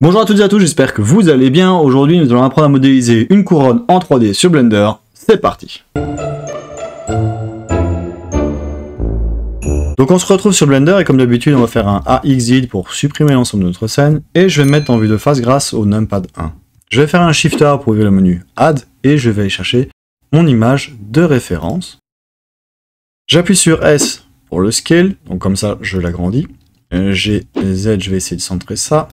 Bonjour à toutes et à tous, j'espère que vous allez bien. Aujourd'hui, nous allons apprendre à modéliser une couronne en 3D sur Blender. C'est parti. Donc on se retrouve sur Blender et comme d'habitude, on va faire un AXID pour supprimer l'ensemble de notre scène. Et je vais me mettre en vue de face grâce au numpad 1. Je vais faire un Shift A pour ouvrir le menu Add et je vais aller chercher mon image de référence. J'appuie sur S pour le scale, donc comme ça je l'agrandis. G, Z, je vais essayer de centrer ça.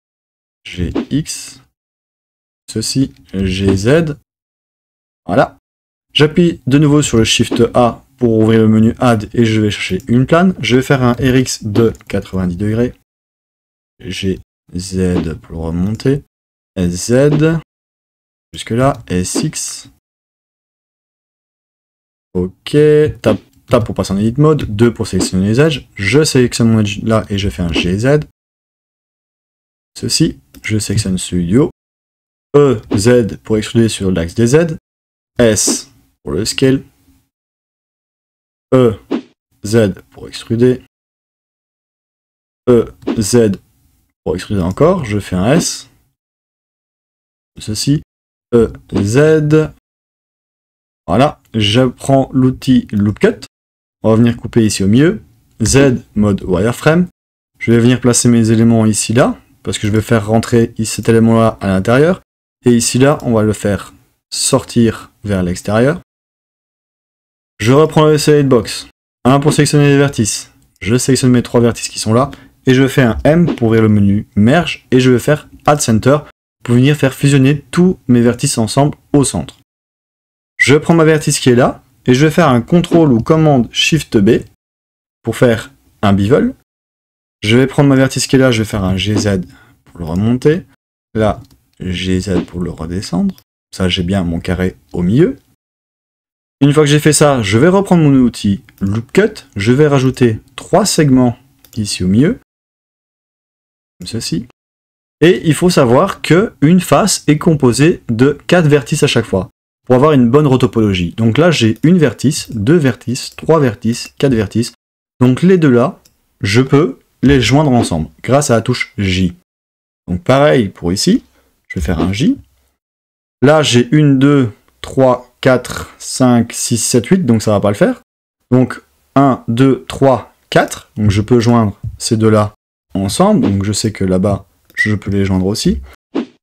G, X, ceci, G, Z. Voilà. J'appuie de nouveau sur le Shift A pour ouvrir le menu Add et je vais chercher une plane. Je vais faire un RX de 90 degrés. G, Z pour le remonter. SZ. Jusque là. SX. Ok. Tap pour passer en Edit Mode. 2 pour sélectionner les edges. Je sélectionne mon edge là et je fais un GZ. Ceci. Je sélectionne Studio. E, Z pour extruder sur l'axe des Z. S pour le scale. E, Z pour extruder. E, Z pour extruder encore. Je fais un S. Ceci. E, Z. Voilà. Je prends l'outil Loop Cut. On va venir couper ici au milieu. Z, mode wireframe. Je vais venir placer mes éléments ici, là. Parce que je vais faire rentrer cet élément-là à l'intérieur. Et ici, là, on va le faire sortir vers l'extérieur. Je reprends le Select Box. 1 pour sélectionner les vertices. Je sélectionne mes 3 vertices qui sont là. Et je fais un M pour ouvrir le menu Merge. Et je vais faire Add Center pour venir faire fusionner tous mes vertices ensemble au centre. Je prends ma vertice qui est là. Et je vais faire un CTRL ou commande Shift B pour faire un bevel. Je vais prendre ma vertice qui est là, je vais faire un GZ pour le remonter. Là, GZ pour le redescendre. Ça, j'ai bien mon carré au milieu. Une fois que j'ai fait ça, je vais reprendre mon outil Loop Cut. Je vais rajouter 3 segments ici au milieu. Comme ceci. Et il faut savoir qu'une face est composée de 4 vertices à chaque fois. Pour avoir une bonne rotopologie. Donc là, j'ai une vertice, 2 vertices, 3 vertices, 4 vertices. Donc les deux là, je peux les joindre ensemble grâce à la touche J. Donc pareil pour ici, je vais faire un J. Là, j'ai 1, 2, 3, 4, 5, 6, 7, 8, donc ça va pas le faire. Donc 1, 2, 3, 4, donc je peux joindre ces deux là ensemble. Donc je sais que là-bas, je peux les joindre aussi.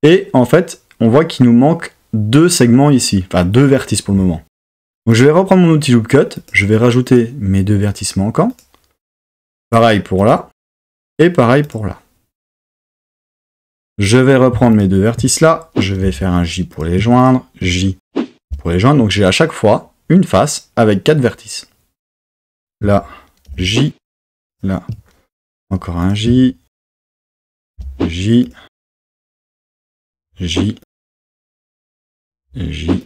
Et en fait, on voit qu'il nous manque 2 segments ici, enfin 2 vertices pour le moment. Donc je vais reprendre mon outil Loop Cut, je vais rajouter mes 2 vertices manquants. Pareil pour là, et pareil pour là. Je vais reprendre mes 2 vertices là, je vais faire un J pour les joindre, J pour les joindre, donc j'ai à chaque fois une face avec 4 vertices. Là, J, là, encore un J, J, J, J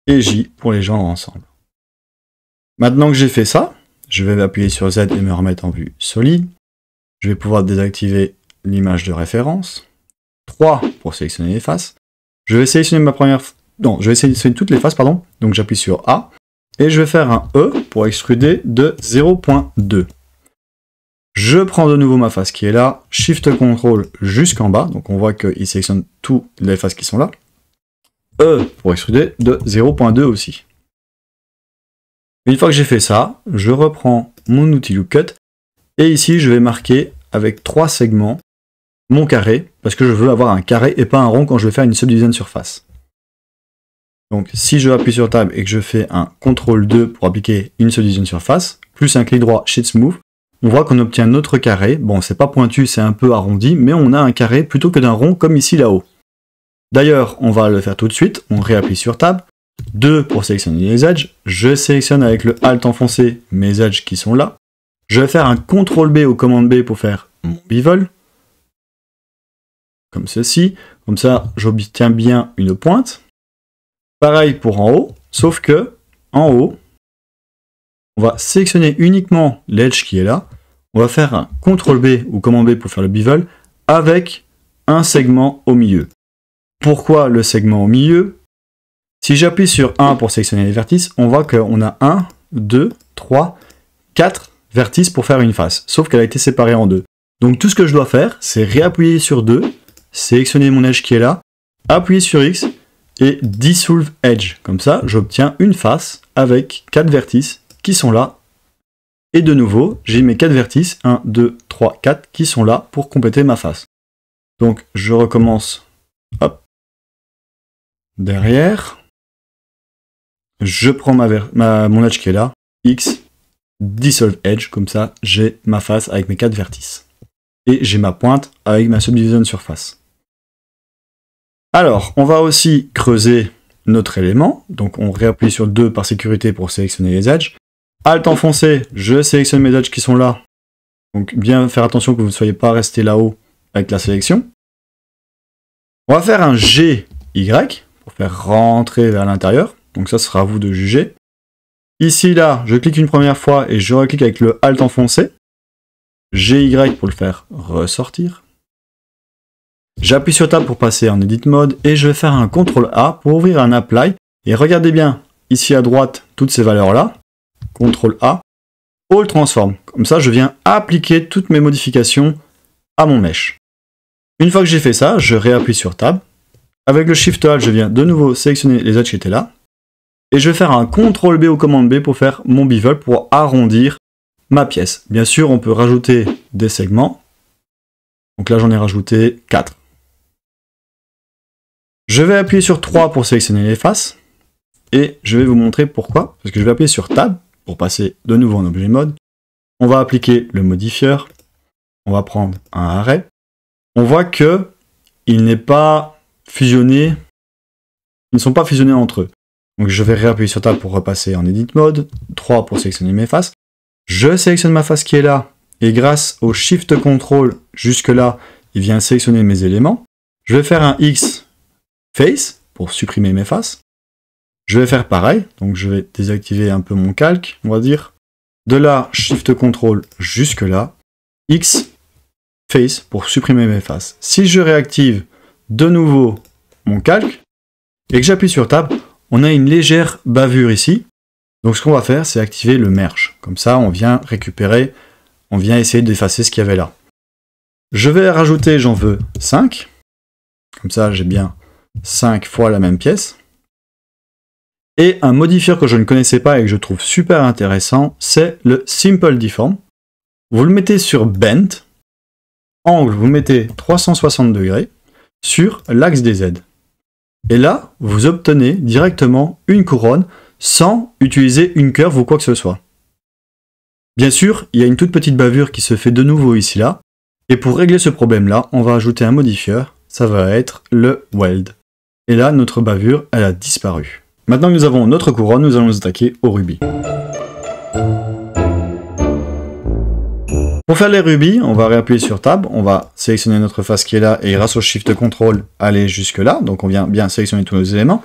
et J pour les joindre ensemble. Maintenant que j'ai fait ça, je vais appuyer sur Z et me remettre en vue solide. Je vais pouvoir désactiver l'image de référence. 3 pour sélectionner les faces. Je vais sélectionner je vais sélectionner toutes les faces, pardon. Donc j'appuie sur A. Et je vais faire un E pour extruder de 0.2. Je prends de nouveau ma face qui est là. Shift CTRL jusqu'en bas. Donc on voit qu'il sélectionne toutes les faces qui sont là. E pour extruder de 0.2 aussi. Une fois que j'ai fait ça, je reprends mon outil Loop Cut et ici je vais marquer avec 3 segments mon carré parce que je veux avoir un carré et pas un rond quand je vais faire une subdivision de surface. Donc si je appuie sur Tab et que je fais un CTRL 2 pour appliquer une subdivision de surface, plus un clic droit Shift Smooth, on voit qu'on obtient notre carré. Bon, c'est pas pointu, c'est un peu arrondi, mais on a un carré plutôt que d'un rond comme ici là-haut. D'ailleurs, on va le faire tout de suite, on réappuie sur Tab, 2 pour sélectionner les edges, je sélectionne avec le Alt enfoncé mes edges qui sont là, je vais faire un CTRL B ou commande B pour faire mon bevel, comme ceci, comme ça j'obtiens bien une pointe. Pareil pour en haut, sauf que en haut, on va sélectionner uniquement l'edge qui est là, on va faire un CTRL B ou commande B pour faire le bevel, avec un segment au milieu. Pourquoi le segment au milieu? Si j'appuie sur 1 pour sélectionner les vertices, on voit qu'on a 1, 2, 3, 4 vertices pour faire une face, sauf qu'elle a été séparée en deux. Donc tout ce que je dois faire, c'est réappuyer sur 2, sélectionner mon edge qui est là, appuyer sur X et Dissolve Edge. Comme ça, j'obtiens une face avec 4 vertices qui sont là. Et de nouveau, j'ai mes 4 vertices, 1, 2, 3, 4, qui sont là pour compléter ma face. Donc je recommence, hop, derrière, je prends mon edge qui est là, X, Dissolve Edge, comme ça j'ai ma face avec mes 4 vertices. Et j'ai ma pointe avec ma subdivision surface. Alors, on va aussi creuser notre élément, donc on réappuie sur 2 par sécurité pour sélectionner les edges. Alt enfoncé, je sélectionne mes edges qui sont là, donc bien faire attention que vous ne soyez pas resté là-haut avec la sélection. On va faire un GY pour faire rentrer vers l'intérieur, donc ça sera à vous de juger. Ici, là, je clique une première fois et je reclique avec le Alt enfoncé. GY pour le faire ressortir. J'appuie sur Tab pour passer en Edit Mode et je vais faire un CTRL A pour ouvrir un Apply. Et regardez bien, ici à droite, toutes ces valeurs-là. CTRL A, All Transform. Comme ça, je viens appliquer toutes mes modifications à mon mesh. Une fois que j'ai fait ça, je réappuie sur Tab. Avec le Shift Alt, je viens de nouveau sélectionner les edges qui étaient là. Et je vais faire un CTRL B ou commande B pour faire mon bevel, pour arrondir ma pièce. Bien sûr, on peut rajouter des segments. Donc là, j'en ai rajouté 4. Je vais appuyer sur 3 pour sélectionner les faces. Et je vais vous montrer pourquoi. Parce que je vais appuyer sur Tab pour passer de nouveau en objet mode. On va appliquer le modifieur. On va prendre un arrêt. On voit que il n'est pas fusionné. Ils ne sont pas fusionnés entre eux. Donc je vais réappuyer sur Tab pour repasser en Edit Mode. 3 pour sélectionner mes faces. Je sélectionne ma face qui est là. Et grâce au Shift Ctrl jusque là, il vient sélectionner mes éléments. Je vais faire un X Face pour supprimer mes faces. Je vais faire pareil, donc je vais désactiver un peu mon calque, on va dire. De là, Shift Ctrl jusque là. X Face pour supprimer mes faces. Si je réactive de nouveau mon calque et que j'appuie sur Tab, on a une légère bavure ici. Donc ce qu'on va faire, c'est activer le Merge. Comme ça, on vient récupérer, on vient essayer d'effacer ce qu'il y avait là. Je vais rajouter, j'en veux 5. Comme ça, j'ai bien 5 fois la même pièce. Et un modifieur que je ne connaissais pas et que je trouve super intéressant, c'est le Simple Deform. Vous le mettez sur Bent. Angle, vous mettez 360 degrés sur l'axe des Z. Et là, vous obtenez directement une couronne sans utiliser une curve ou quoi que ce soit. Bien sûr, il y a une toute petite bavure qui se fait de nouveau ici là. Et pour régler ce problème-là, on va ajouter un modifieur. Ça va être le Weld. Et là, notre bavure, elle a disparu. Maintenant que nous avons notre couronne, nous allons nous attaquer au rubis. Pour faire les rubis, on va réappuyer sur Tab, on va sélectionner notre face qui est là et grâce au Shift Ctrl aller jusque là, donc on vient bien sélectionner tous nos éléments.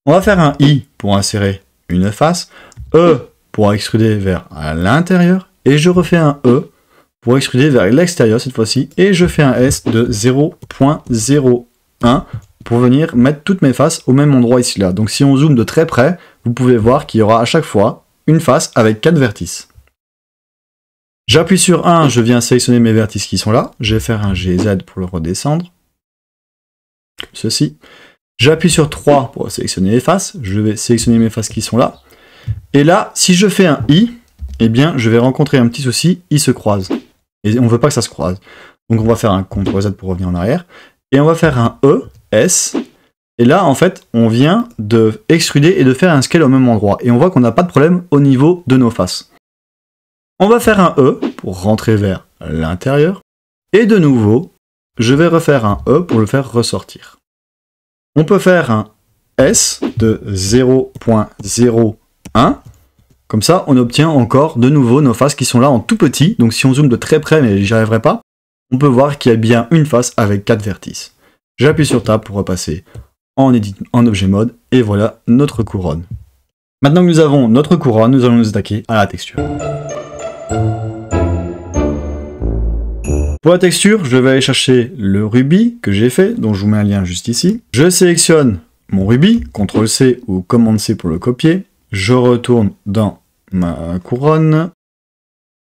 On va faire un I pour insérer une face, E pour extruder vers l'intérieur, et je refais un E pour extruder vers l'extérieur cette fois-ci, et je fais un S de 0.01 pour venir mettre toutes mes faces au même endroit ici là. Donc si on zoome de très près, vous pouvez voir qu'il y aura à chaque fois une face avec 4 vertices. J'appuie sur 1, je viens sélectionner mes vertices qui sont là. Je vais faire un GZ pour le redescendre. Comme ceci. J'appuie sur 3 pour sélectionner les faces. Je vais sélectionner mes faces qui sont là. Et là, si je fais un I, eh bien, je vais rencontrer un petit souci, ils se croisent. Et on ne veut pas que ça se croise. Donc on va faire un CTRL Z pour revenir en arrière. Et on va faire un E, S. Et là, en fait, on vient de extruder et de faire un scale au même endroit. Et on voit qu'on n'a pas de problème au niveau de nos faces. On va faire un E pour rentrer vers l'intérieur. Et de nouveau, je vais refaire un E pour le faire ressortir. On peut faire un S de 0.01. Comme ça, on obtient encore de nouveau nos faces qui sont là en tout petit. Donc si on zoome de très près, mais j'y arriverai pas, on peut voir qu'il y a bien une face avec 4 vertices. J'appuie sur Tab pour repasser en objet mode. Et voilà notre couronne. Maintenant que nous avons notre couronne, nous allons nous attaquer à la texture. Pour la texture, je vais aller chercher le rubis que j'ai fait, dont je vous mets un lien juste ici. Je sélectionne mon rubis, CTRL C ou commande C pour le copier. Je retourne dans ma couronne.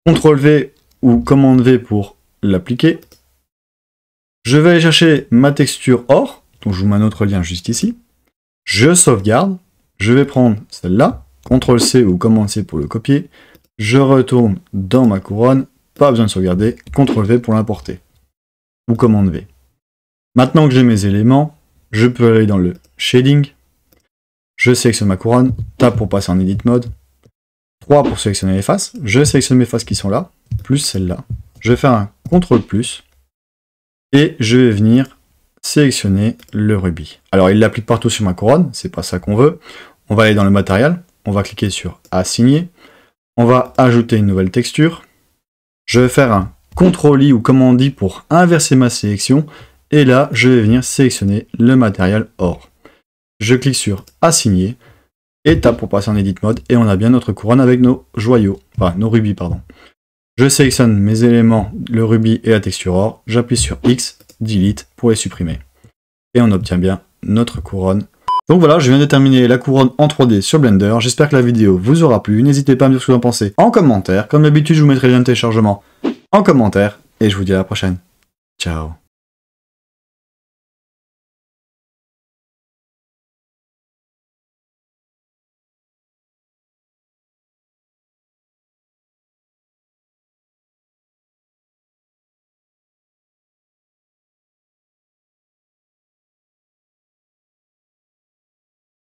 CTRL V ou commande V pour l'appliquer. Je vais aller chercher ma texture or, donc je vous mets un autre lien juste ici. Je sauvegarde, je vais prendre celle-là, CTRL-C ou Command-C pour le copier. Je retourne dans ma couronne, pas besoin de sauvegarder, CTRL-V pour l'importer. Ou Command-V. Maintenant que j'ai mes éléments, je peux aller dans le Shading. Je sélectionne ma couronne, Tab pour passer en Edit Mode. 3 pour sélectionner les faces. Je sélectionne mes faces qui sont là, plus celle-là. Je vais faire un CTRL+, et je vais venir sélectionner le rubis. Alors il l'applique partout sur ma couronne, c'est pas ça qu'on veut. On va aller dans le matériel, on va cliquer sur Assigner. On va ajouter une nouvelle texture. Je vais faire un CTRL-I ou Command-I pour inverser ma sélection. Et là, je vais venir sélectionner le matériel or. Je clique sur Assigner. Et Tab pour passer en Edit Mode. Et on a bien notre couronne avec nos joyaux. Enfin, nos rubis, pardon. Je sélectionne mes éléments, le rubis et la texture or. J'appuie sur X, Delete pour les supprimer. Et on obtient bien notre couronne. Donc voilà, je viens de terminer la couronne en 3D sur Blender. J'espère que la vidéo vous aura plu. N'hésitez pas à me dire ce que vous en pensez en commentaire. Comme d'habitude, je vous mettrai le lien de téléchargement en commentaire. Et je vous dis à la prochaine. Ciao.